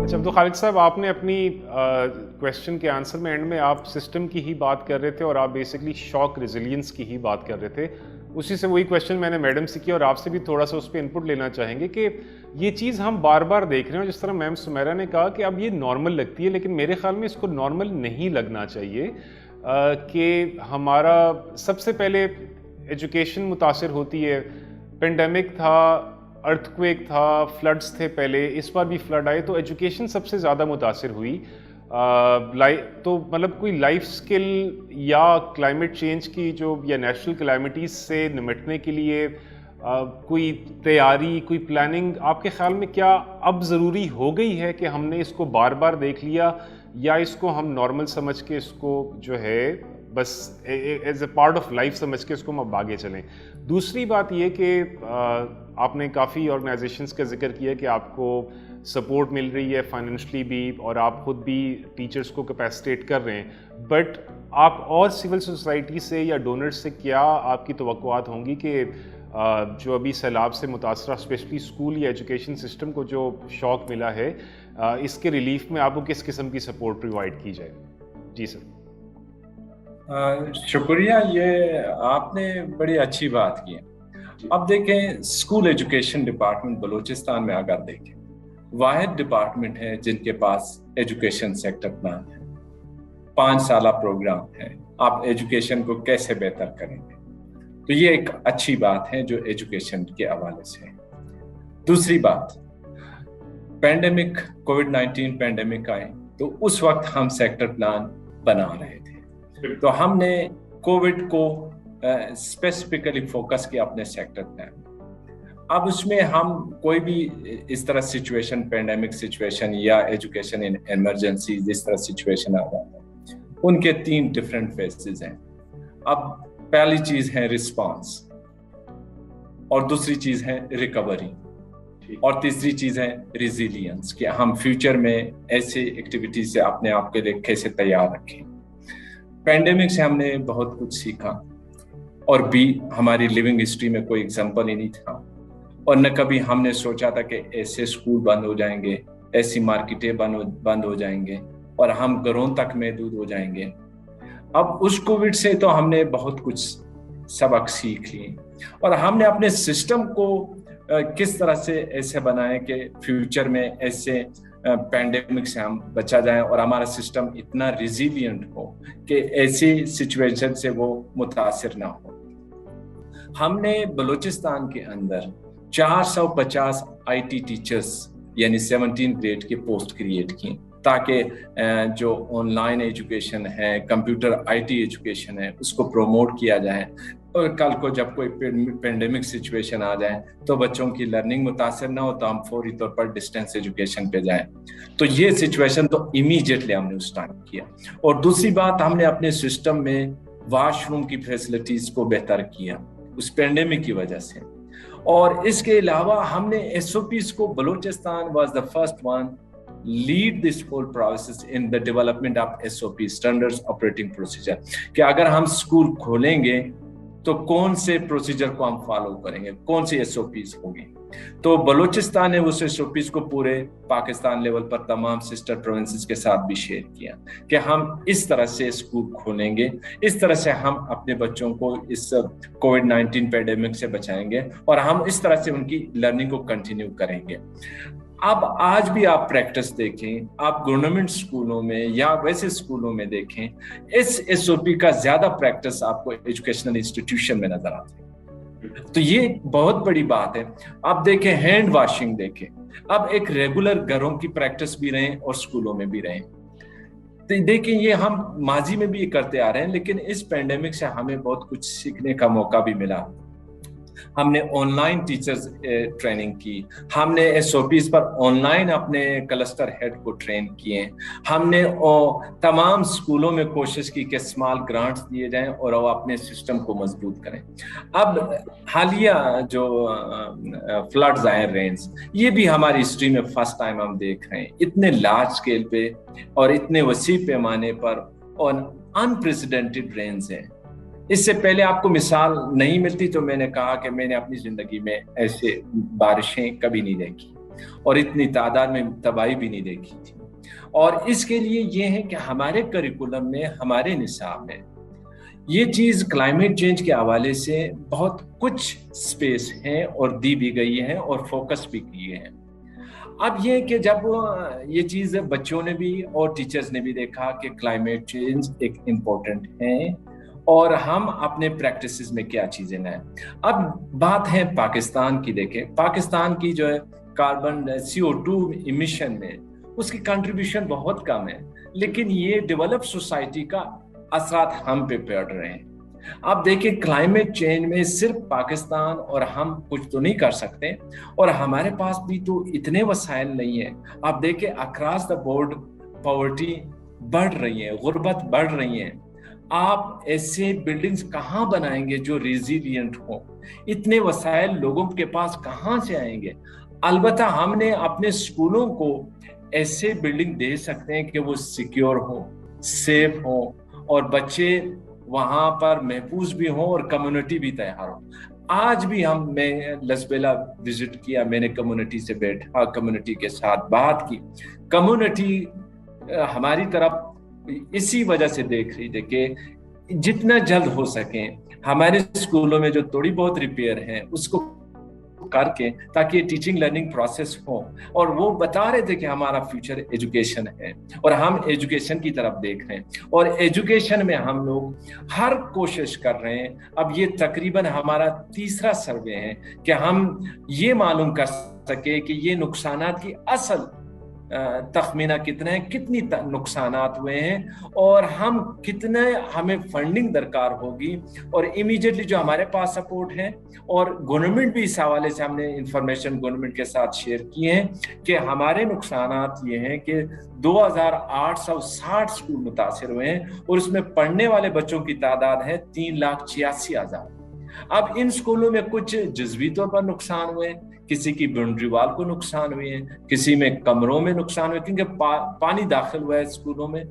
اچھا عبد الخالق صاحب، آپ نے اپنی کویشچن کے آنسر میں اینڈ میں آپ سسٹم کی ہی بات کر رہے تھے اور آپ بیسکلی شاک ریزیلینس کی ہی بات کر رہے تھے. اسی سے وہی کویشچن میں نے میڈم سے کیا اور آپ سے بھی تھوڑا سا اس پہ انپٹ لینا چاہیں گے کہ یہ چیز ہم بار بار دیکھ رہے ہیں. جس طرح میم سمیرا نے کہا کہ اب یہ نارمل لگتی ہے، لیکن میرے خیال میں اس کو نارمل نہیں لگنا چاہیے کہ ہمارا سب سے پہلے ایجوکیشن متاثر ہوتی ہے. پینڈیمک تھا، ارتھ کویک تھا، فلڈز تھے پہلے، اس بار بھی فلڈ آئے، تو ایجوکیشن سب سے زیادہ متاثر ہوئی. تو مطلب کوئی لائف سکل یا کلائمیٹ چینج کی جو یا نیچرل کلائمیٹیز سے نمٹنے کے لیے کوئی تیاری، کوئی پلاننگ آپ کے خیال میں کیا اب ضروری ہو گئی ہے کہ ہم نے اس کو بار بار دیکھ لیا، یا اس کو ہم نارمل سمجھ کے اس کو جو ہے بس as a part of life سمجھ کے اس کو ہم اب آگے چلیں؟ دوسری بات یہ کہ آپ نے کافی آرگنائزیشنس کا ذکر کیا کہ آپ کو سپورٹ مل رہی ہے فائنینشلی بھی، اور آپ خود بھی ٹیچرس کو کیپیسٹیٹ کر رہے ہیں، بٹ آپ اور سول سوسائٹی سے یا ڈونرز سے کیا آپ کی توقعات ہوں گی کہ جو ابھی سیلاب سے متاثرہ اسپیشلی اسکول یا ایجوکیشن سسٹم کو جو شوق ملا ہے، اس کے ریلیف میں آپ کو کس قسم کی سپورٹ پرووائڈ کی جائے؟ جی سر. شکریہ، یہ آپ نے بڑی اچھی بات کی. اب دیکھیں، اسکول ایجوکیشن ڈپارٹمنٹ بلوچستان میں اگر دیکھیں، واحد ڈپارٹمنٹ ہے جن کے پاس ایجوکیشن سیکٹر پلان ہے، 5 سالہ پروگرام ہے، آپ ایجوکیشن کو کیسے بہتر کریں گے. تو یہ ایک اچھی بات ہے جو ایجوکیشن کے حوالے سے ہے. دوسری بات، پینڈیمک کووڈ-19 پینڈیمک آئے تو اس وقت ہم سیکٹر پلان بنا رہے تھے، تو ہم نے کووڈ کو اسپیسیفکلی فوکس کیا اپنے سیکٹر پلان. اب اس میں ہم کوئی بھی اس طرح سچویشن، پینڈیمک سچویشن یا ایجوکیشن ایمرجنسی، جس طرح سچویشن آ جاتا ہے، ان کے 3 ڈفرینٹ فیسز ہیں. اب پہلی چیز ہے رسپانس، اور دوسری چیز ہے ریکوری، اور تیسری چیز ہے ریزیلینس، کہ ہم فیوچر میں ایسے ایکٹیویٹی سے اپنے آپ کے لیے کیسے تیار رکھیں. پینڈیمک سے ہم نے بہت کچھ سیکھا، اور بھی ہماری لیونگ ہسٹری میں کوئی ایگزامپل ہی نہیں تھا، اور نہ کبھی ہم نے سوچا تھا کہ ایسے اسکول بند ہو جائیں گے، ایسی مارکیٹیں بند ہو جائیں گے، اور ہم گھروں تک محدود ہو جائیں گے. اب اس کووڈ سے تو ہم نے بہت کچھ سبق سیکھ لیے، اور ہم نے اپنے سسٹم کو کس طرح سے ایسے بنائے کہ فیوچر میں ایسے پینڈیمک سے ہم بچا جائیں، اور ہمارا سسٹم اتنا ریزیلینٹ ہو کہ ایسی سچویشن سے وہ متاثر نہ ہو. ہم نے بلوچستان کے اندر 450 آئی ٹی ٹیچرز یعنی 17 گریڈ کے پوسٹ کریٹ کی، تاکہ جو آن لائن ایجوکیشن ہے، کمپیوٹر آئی ٹی ایجوکیشن ہے، اس کو پروموٹ کیا جائے، اور کل کو جب کوئی پینڈیمک سچویشن آ جائے تو بچوں کی لرننگ متاثر نہ ہو، تو ہم فوری طور پر ڈسٹینس ایجوکیشن پہ جائیں. تو یہ سچویشن تو امیڈیٹلی ہم نے اس ٹائم کیا. اور دوسری بات، ہم نے اپنے سسٹم میں واش روم کی فیسلٹیز کو بہتر کیا اس پینڈیمک کی وجہ سے. اور اس کے علاوہ ہم نے ایس او پیز کو، Balochistan was the first one lead this whole process in the development of SOP, standards operating procedure, کہ اگر ہم اسکول کھولیں گے تو کون سے پروسیجر کو ہم فالو کریں گے، کون سی ایس او پیز ہوگی. تو بلوچستان نے اس ایس او پیز کو پورے پاکستان لیول پر تمام سسٹر پروونسز کے ساتھ بھی شیئر کیا کہ ہم اس طرح سے اسکول کھولیں گے، اس طرح سے ہم اپنے بچوں کو اس کووڈ-19 پینڈیمک سے بچائیں گے، اور ہم اس طرح سے ان کی لرننگ کو کنٹینیو کریں گے. اب آج بھی آپ پریکٹس دیکھیں، آپ گورنمنٹ اسکولوں میں یا ویسے اسکولوں میں دیکھیں، اس ایس او پی کا زیادہ پریکٹس آپ کو ایجوکیشنل انسٹیٹیوشن میں نظر آتے ہیں. تو یہ بہت بڑی بات ہے. آپ دیکھیں ہینڈ واشنگ، دیکھیں اب ایک ریگولر گھروں کی پریکٹس بھی رہیں اور اسکولوں میں بھی رہیں. دیکھیں یہ ہم ماضی میں بھی کرتے آ رہے ہیں، لیکن اس پینڈیمک سے ہمیں بہت کچھ سیکھنے کا موقع بھی ملا. ہم نے آن لائن ٹیچرز ٹریننگ کی، ہم نے ایس او پیز پر آن لائن اپنے کلسٹر ہیڈ کو ٹرین کیے، ہم نے تمام اسکولوں میں کوشش کی کہ اسمال گرانٹس دیے جائیں اور وہ اپنے سسٹم کو مضبوط کریں. اب حالیہ جو فلڈز آئے، رینز، یہ بھی ہماری ہسٹری میں فرسٹ ٹائم ہم دیکھ رہے ہیں، اتنے لارج اسکیل پہ اور اتنے وسیع پیمانے پر، اور انپریسیڈنٹڈ رینز ہیں. اس سے پہلے آپ کو مثال نہیں ملتی، تو میں نے کہا کہ میں نے اپنی زندگی میں ایسے بارشیں کبھی نہیں دیکھی اور اتنی تعداد میں تباہی بھی نہیں دیکھی تھی. اور اس کے لیے یہ ہے کہ ہمارے کریکولم میں، ہمارے نصاب میں یہ چیز کلائمیٹ چینج کے حوالے سے بہت کچھ سپیس ہے اور دی بھی گئی ہے اور فوکس بھی کیے ہیں. اب یہ کہ جب یہ چیز بچوں نے بھی اور ٹیچرز نے بھی دیکھا کہ کلائمیٹ چینج ایک امپورٹنٹ ہے اور ہم اپنے پریکٹسز میں کیا چیزیں لائیں. اب بات ہے پاکستان کی. دیکھیں پاکستان کی جو ہے کاربن CO2 ایمیشن میں اس کی کنٹریبیوشن بہت کم ہے، لیکن یہ ڈیولپ سوسائٹی کا اثرات ہم پہ پڑ رہے ہیں. اب دیکھیں کلائمیٹ چینج میں صرف پاکستان اور ہم کچھ تو نہیں کر سکتے، اور ہمارے پاس بھی تو اتنے وسائل نہیں ہیں. آپ دیکھیں اکراس دا بورڈ پاورٹی بڑھ رہی ہے، غربت بڑھ رہی ہے. آپ ایسے بلڈنگز کہاں بنائیں گے جو ریزیلینٹ ہوں؟ اتنے وسائل لوگوں کے پاس کہاں سے آئیں گے؟ البتہ ہم نے اپنے اسکولوں کو ایسے بلڈنگ دے سکتے ہیں کہ وہ سیکیور ہوں، سیف ہوں، اور بچے وہاں پر محفوظ بھی ہوں اور کمیونٹی بھی تیار ہو. آج بھی میں لسبیلا وزٹ کیا، میں نے کمیونٹی سے بیٹھا، کمیونٹی کے ساتھ بات کی. کمیونٹی ہماری طرف اسی وجہ سے دیکھ رہی تھی کہ جتنا جلد ہو سکے ہمارے اسکولوں میں جو تھوڑی بہت ریپیئر ہیں اس کو کر کے، تاکہ ٹیچنگ لرننگ پروسیس ہو. اور وہ بتا رہے تھے کہ ہمارا فیوچر ایجوکیشن ہے اور ہم ایجوکیشن کی طرف دیکھ رہے ہیں، اور ایجوکیشن میں ہم لوگ ہر کوشش کر رہے ہیں. اب یہ تقریباً ہمارا تیسرا سروے ہے کہ ہم یہ معلوم کر سکے کہ یہ نقصانات کی اصل تخمینہ کتنا ہے، کتنی نقصانات ہوئے ہیں، اور ہمیں فنڈنگ درکار ہوگی. اور امیڈیٹلی جو ہمارے پاس سپورٹ ہے، اور گورنمنٹ بھی اس حوالے سے ہم نے انفارمیشن گورنمنٹ کے ساتھ شیئر کی ہیں کہ ہمارے نقصانات یہ ہیں کہ 2860 اسکول متاثر ہوئے ہیں، اور اس میں پڑھنے والے بچوں کی تعداد ہے 3,86,000. اب ان اسکولوں میں کچھ جزوی طور پر نقصان ہوئے، کسی کی باؤنڈری وال کو نقصان ہوئے ہیں، کسی میں کمروں میں نقصان ہوئے کیونکہ پانی داخل ہوا ہے اسکولوں میں،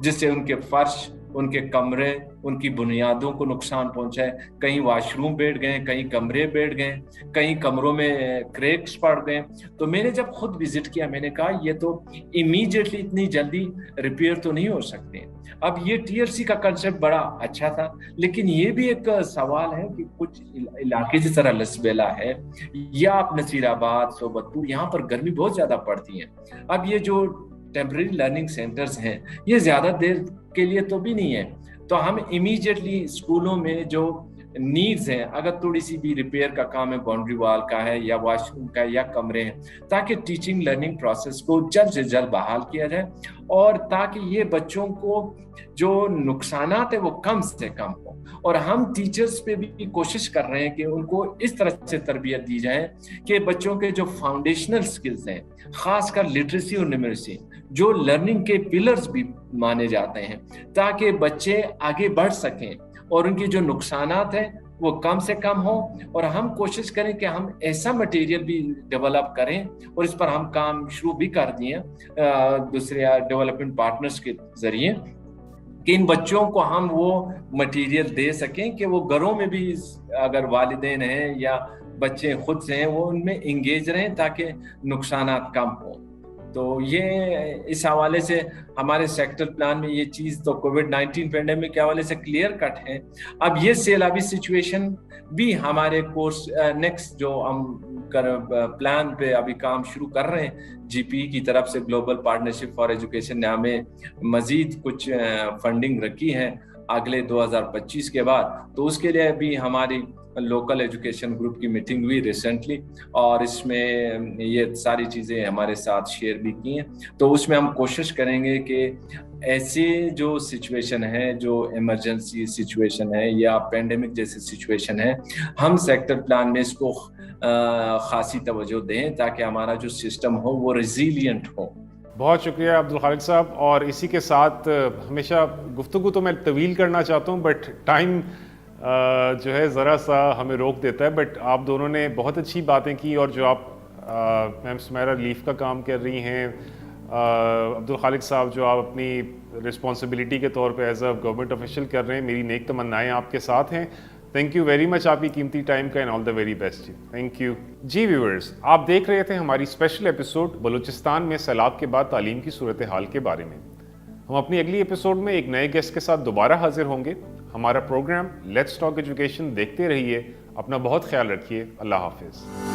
جس سے ان کے فرش، ان کے کمرے، ان کی بنیادوں کو نقصان پہنچا ہے. کہیں واش روم بیٹھ گئے، کہیں کمرے بیٹھ گئے، کہیں کمروں میں کریکس پڑ گئے. تو میں نے جب خود وزٹ کیا، میں نے کہا یہ تو امیڈیٹلی اتنی جلدی ریپیئر تو نہیں ہو سکتے. اب یہ TLC کا کنسپٹ بڑا اچھا تھا، لیکن یہ بھی ایک سوال ہے کہ کچھ علاقے جس طرح لسبیلا ہے یا آپ نصیر آباد، صوبت پور، یہاں پر گرمی بہت زیادہ پڑتی ہے. اب یہ جو ٹیمپرری لرننگ سینٹرز ہیں یہ زیادہ دیر کے لیے تو بھی نہیں ہے، تو ہم امیڈیٹلی اسکولوں میں جو نیڈز ہیں، اگر تھوڑی سی بھی ریپیئر کا کام ہے، باؤنڈری وال کا ہے یا واش روم کا یا کمرے ہیں، تاکہ ٹیچنگ لرننگ پروسیس کو جلد سے جلد بحال کیا جائے، اور تاکہ یہ بچوں کو جو نقصانات ہیں وہ کم سے کم ہو. اور ہم ٹیچرز پہ بھی کوشش کر رہے ہیں کہ ان کو اس طرح سے تربیت دی جائے کہ بچوں کے جو فاؤنڈیشنل سکلز ہیں، خاص کر لٹریسی اور نیومریسی، جو لرننگ کے پلرز بھی مانے جاتے ہیں، تاکہ بچے آگے بڑھ سکیں اور ان کی جو نقصانات ہیں وہ کم سے کم ہوں. اور ہم کوشش کریں کہ ہم ایسا مٹیریل بھی ڈیولپ کریں، اور اس پر ہم کام شروع بھی کر دیے دوسرے ڈیولپمنٹ پارٹنرز کے ذریعے، کہ ان بچوں کو ہم وہ مٹیریل دے سکیں کہ وہ گھروں میں بھی اگر والدین ہیں یا بچے خود سے ہیں وہ ان میں انگیج رہیں تاکہ نقصانات کم ہوں. تو یہ اس حوالے سے ہمارے سیکٹر پلان میں یہ چیز تو کووڈ-19 پینڈیمک کے حوالے سے کلیئر کٹ ہے. اب یہ سیلابی سچویشن بھی ہمارے کورس نیکسٹ جو ہم پلان پہ ابھی کام شروع کر رہے ہیں GP کی طرف سے، گلوبل پارٹنرشپ فار ایجوکیشن نے ہمیں مزید کچھ فنڈنگ رکھی ہے اگلے 2025 کے بعد. تو اس کے لیے بھی ہماری لوکل ایجوکیشن گروپ کی میٹنگ ہوئی ریسنٹلی، اور اس میں یہ ساری چیزیں ہمارے ساتھ شیئر بھی کی ہیں. تو اس میں ہم کوشش کریں گے کہ ایسی جو سچویشن ہے، جو ایمرجنسی سچویشن ہے یا پینڈیمک جیسے سچویشن ہے، ہم سیکٹر پلان میں اس کو خاصی توجہ دیں تاکہ ہمارا جو سسٹم ہو وہ ریزیلینٹ ہو. بہت شکریہ عبدالخالق صاحب. اور اسی کے ساتھ ہمیشہ گفتگو تو میں طویل کرنا چاہتا ہوں، بٹ ٹائم جو ہے ذرا سا ہمیں روک دیتا ہے. بٹ آپ دونوں نے بہت اچھی باتیں کی، اور جو آپ میم سمیرہ ریلیف کا کام کر رہی ہیں، عبد الخالق صاحب جو آپ اپنی رسپانسبلٹی کے طور پہ ایز اے گورنمنٹ آفیشیل کر رہے ہیں، میری نیک تمنائیں آپ کے ساتھ ہیں. تھینک یو ویری مچ آپ کی قیمتی ٹائم کا، and all the very best. Thank you. جی ویورز، آپ دیکھ رہے تھے ہماری اسپیشل ایپیسوڈ بلوچستان میں سیلاب کے بعد تعلیم کی صورتحال کے بارے میں. ہم اپنی اگلی ایپیسوڈ میں ایک نئے گیسٹ کے ساتھ دوبارہ حاضر ہوں گے. ہمارا پروگرام لیٹس ٹاک ایجوکیشن دیکھتے رہیے. اپنا بہت خیال رکھیے. اللہ حافظ.